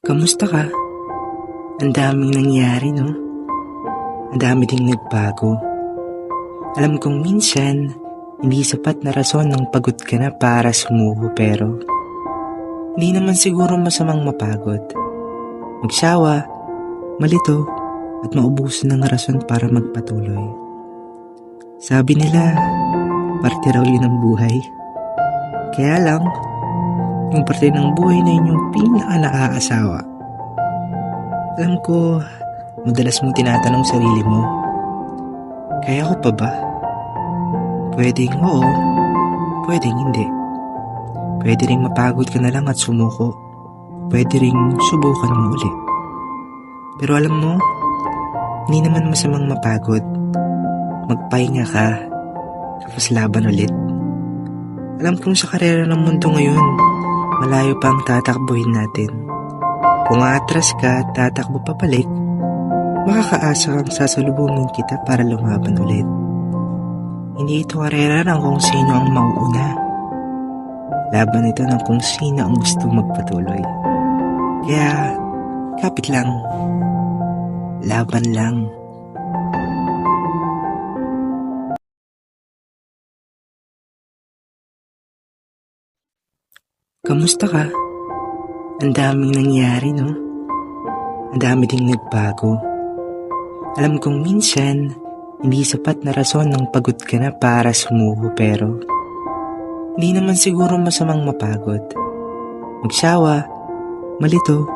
Kamusta ka? Ang daming nangyari, no? Ang dami ding nagbago. Alam kong minsan, hindi sapat na rason ng pagod ka na para sumuko pero hindi naman siguro masamang mapagod. Magsawa, malito, at maubusan ng rason para magpatuloy. Sabi nila, parte raw yun ng buhay. Kaya lang, yung parte ng buhay na yun yung pinaka-naaasawa. Alam ko, madalas mong tinatanong sarili mo, kaya ko pa ba? Pwedeng oo, pwedeng hindi. Pwede ring mapagod ka na lang at sumuko. Pwede ring subukan mo uli. Pero alam mo, hindi naman masamang mapagod. Magpahinga ka, tapos laban ulit. Alam kong sa karera ng mundo ngayon, malayo pa ang tatakbuhin natin. Kung aatras ka at tatakbo papalik, makakaasa kang sasalubungin kita para lumaban ulit. Hindi ito karera ng kung sino ang mauuna. Laban ito ng kung sino ang gusto magpatuloy. Kaya, kapit lang. Laban lang. Kamusta ka? Ang daming nangyari, no? Ang dami ding nagbago. Alam kong minsan, hindi sapat na rason ng pagod ka na para sumuko pero hindi naman siguro masamang mapagod. Magsawa, malito,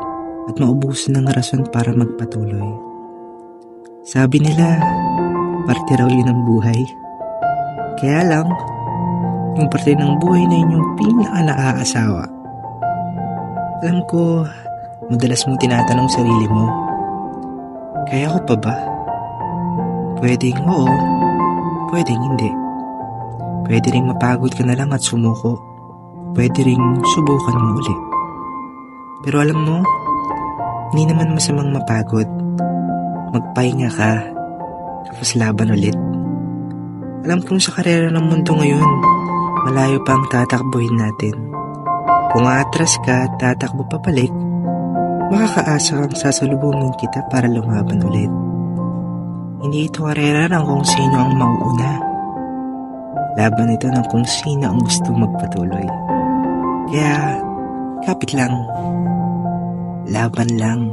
at maubusan ng rason para magpatuloy. Sabi nila, parte raw yun ng buhay. Kaya lang, yung parte ng buhay na yun yung pinaka-naaasawa. Alam ko, madalas mong tinatanong sarili mo, kaya ko pa ba? Pwedeng oo, pwedeng hindi. Pwede ring mapagod ka na lang at sumuko. Pwede ring subukan mo uli. Pero alam mo, hindi naman masamang mapagod. Magpahinga ka, tapos laban ulit. Alam kong sa karera ng mundo ngayon, malayo pa ang tatakbuhin natin. Kung aatras ka at tatakbo papalik, makakaasa kang sasalubungin kita para lumaban ulit. Hindi ito karera ng kung sino ang mauuna. Laban ito ng kung sino ang gusto magpatuloy. Kaya, kapit lang. Laban lang.